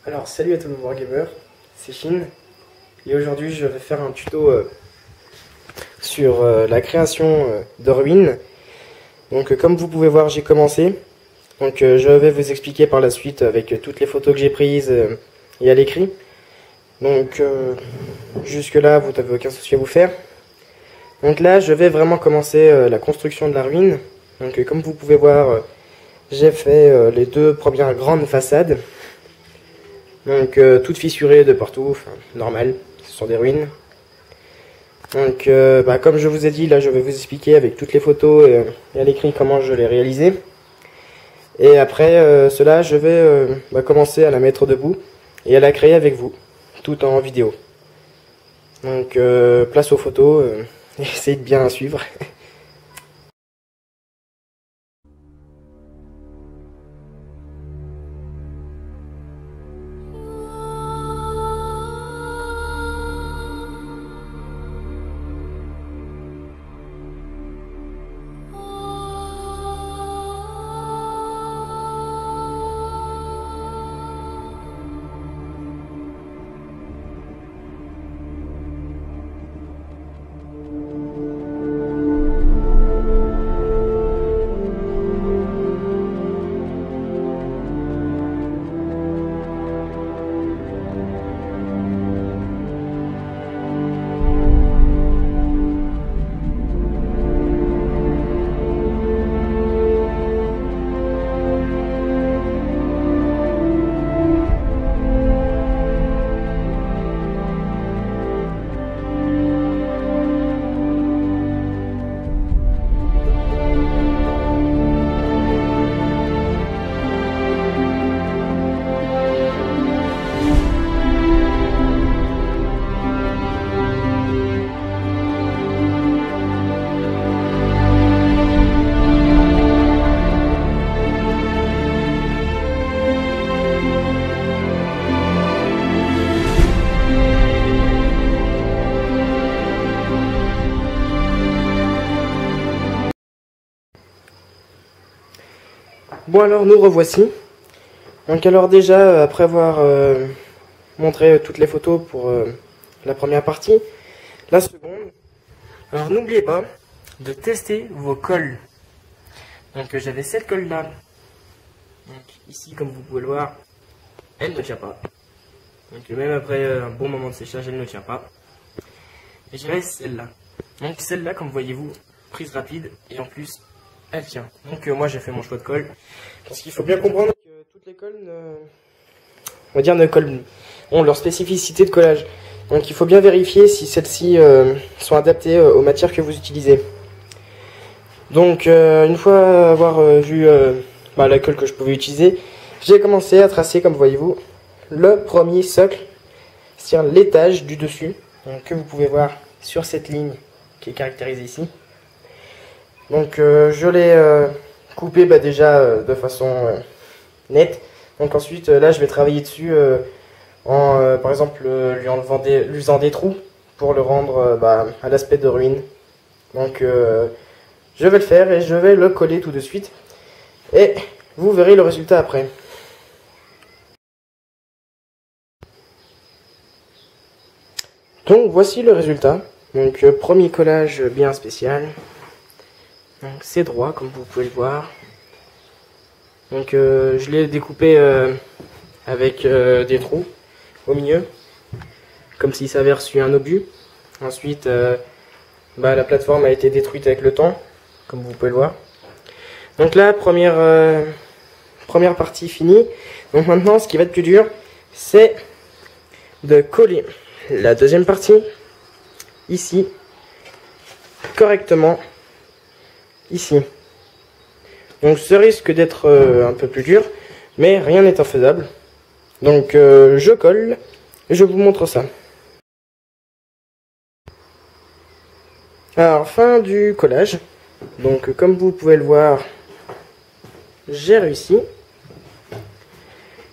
Alors salut à tous nos wargamers, c'est Shin et aujourd'hui je vais faire un tuto sur la création de ruines. Donc comme vous pouvez voir j'ai commencé, donc je vais vous expliquer par la suite avec toutes les photos que j'ai prises et à l'écrit. Donc jusque là vous n'avez aucun souci à vous faire. Donc là je vais vraiment commencer la construction de la ruine. Donc comme vous pouvez voir j'ai fait les deux premières grandes façades. Donc toutes fissurées de partout, enfin normal, ce sont des ruines. Donc comme je vous ai dit, là je vais vous expliquer avec toutes les photos et à l'écrit comment je l'ai réalisé. Et après cela, je vais commencer à la mettre debout et à la créer avec vous, tout en vidéo. Donc place aux photos, essayez de bien suivre. Bon alors nous revoici. Donc alors déjà après avoir montré toutes les photos pour la première partie, la seconde, alors n'oubliez pas de tester vos colles. Donc j'avais cette colle là. Donc ici comme vous pouvez le voir, elle ne tient pas. Donc même après un bon moment de séchage, elle ne tient pas. Et j'avais celle-là. Donc celle-là comme voyez-vous, prise rapide et en plus elle tient. Donc moi j'ai fait mon choix de colle. Parce qu'il faut bien comprendre que toutes les colles ont leur spécificité de collage. Donc il faut bien vérifier si celles-ci sont adaptées aux matières que vous utilisez. Donc une fois avoir vu la colle que je pouvais utiliser, j'ai commencé à tracer, comme voyez-vous, le premier socle, c'est-à-dire l'étage du dessus, donc, que vous pouvez voir sur cette ligne qui est caractérisée ici. Donc je l'ai coupé déjà de façon nette. Donc ensuite là je vais travailler dessus par exemple lui faisant des trous pour le rendre à l'aspect de ruine. Donc je vais le faire et je vais le coller tout de suite. Et vous verrez le résultat après. Donc voici le résultat. Donc premier collage bien spécial. Donc c'est droit comme vous pouvez le voir. Donc je l'ai découpé avec des trous au milieu, comme si ça avait reçu un obus. Ensuite la plateforme a été détruite avec le temps, comme vous pouvez le voir. Donc là première partie finie. Donc maintenant ce qui va être plus dur, c'est de coller la deuxième partie ici correctement. Ici. Donc ce risque d'être un peu plus dur, mais rien n'est infaisable. Donc je colle et je vous montre ça. Alors fin du collage. Donc comme vous pouvez le voir, j'ai réussi.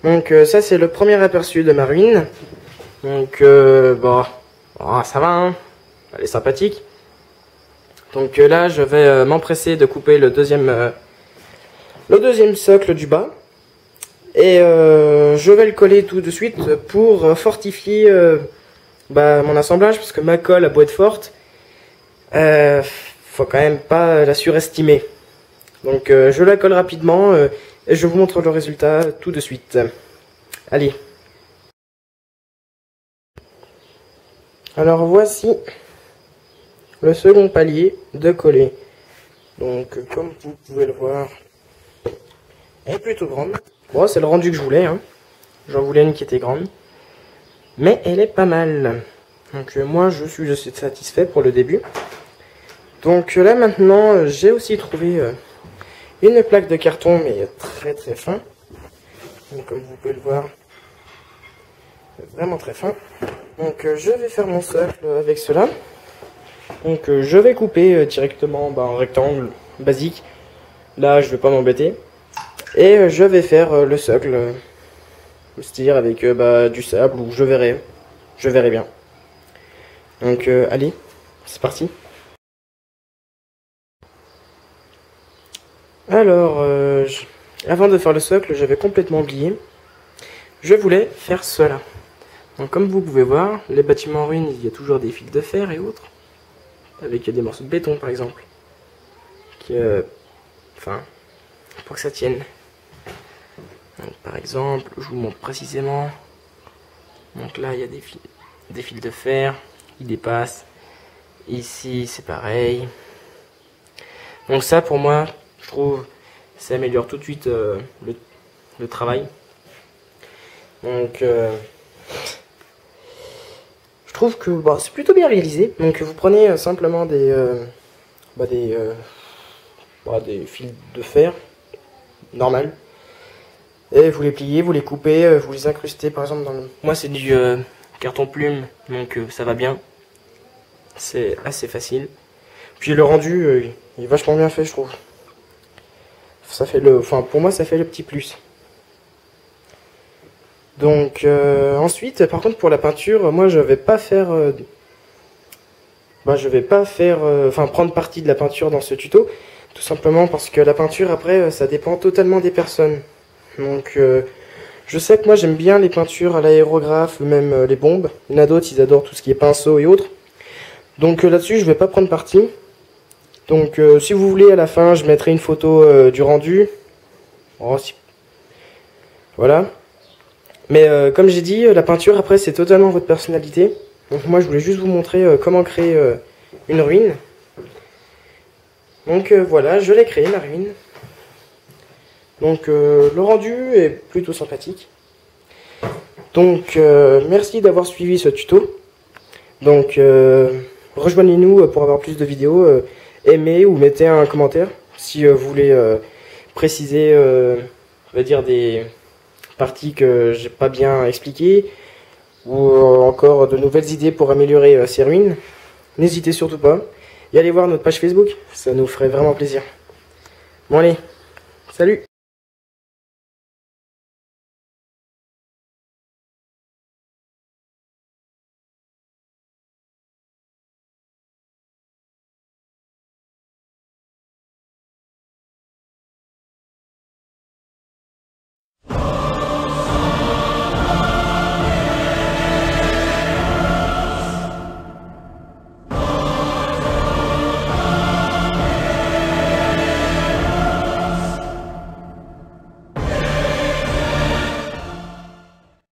Donc ça c'est le premier aperçu de ma ruine. Donc ça va, hein, elle est sympathique. Donc là, je vais m'empresser de couper le deuxième socle du bas. Et je vais le coller tout de suite pour fortifier mon assemblage, parce que ma colle a beau être forte, faut quand même pas la surestimer. Donc je la colle rapidement et je vous montre le résultat tout de suite. Allez. Alors voici le second palier de coller. Donc comme vous pouvez le voir, elle est plutôt grande. Bon, c'est le rendu que je voulais, hein. J'en voulais une qui était grande. Mais elle est pas mal. Donc moi je suis satisfait pour le début. Donc là maintenant j'ai aussi trouvé une plaque de carton, mais très très fin. Donc, comme vous pouvez le voir, vraiment très fin. Donc je vais faire mon socle avec cela. Donc je vais couper directement en rectangle basique. Là je vais pas m'embêter. Et je vais faire le socle, c'est-à-dire avec du sable, ou je verrai bien. Donc allez, c'est parti. Alors, avant de faire le socle, j'avais complètement oublié. Je voulais faire cela. Donc comme vous pouvez voir, les bâtiments en ruine, il y a toujours des fils de fer et autres. Avec des morceaux de béton par exemple. Pour que ça tienne. Donc, par exemple, je vous montre précisément. Donc là, il y a des fils de fer qui dépassent. Ici, c'est pareil. Donc ça, pour moi, je trouve, ça améliore tout de suite le travail. Donc, je trouve que c'est plutôt bien réalisé. Donc, vous prenez simplement des fils de fer normal. Et vous les pliez, vous les coupez, vous les incrustez par exemple dans le... Moi c'est du carton plume, donc ça va bien. C'est assez facile. Puis le rendu, il est vachement bien fait je trouve. Ça fait pour moi ça fait le petit plus. Donc ensuite, par contre pour la peinture, moi je vais pas faire... prendre partie de la peinture dans ce tuto. Tout simplement parce que la peinture après ça dépend totalement des personnes. Donc je sais que moi j'aime bien les peintures à l'aérographe, même les bombes. Il y en a d'autres, ils adorent tout ce qui est pinceau et autres. Donc là-dessus je vais pas prendre parti. Donc si vous voulez à la fin je mettrai une photo du rendu. Voilà. Mais comme j'ai dit, la peinture après c'est totalement votre personnalité. Donc moi je voulais juste vous montrer comment créer une ruine. Donc voilà, je l'ai créé ma ruine. Donc le rendu est plutôt sympathique. Donc merci d'avoir suivi ce tuto. Donc rejoignez-nous pour avoir plus de vidéos. Aimez ou mettez un commentaire si vous voulez préciser on va dire des parties que j'ai pas bien expliquées, ou encore de nouvelles idées pour améliorer ces ruines. N'hésitez surtout pas. Et allez voir notre page Facebook, ça nous ferait vraiment plaisir. Bon allez, salut!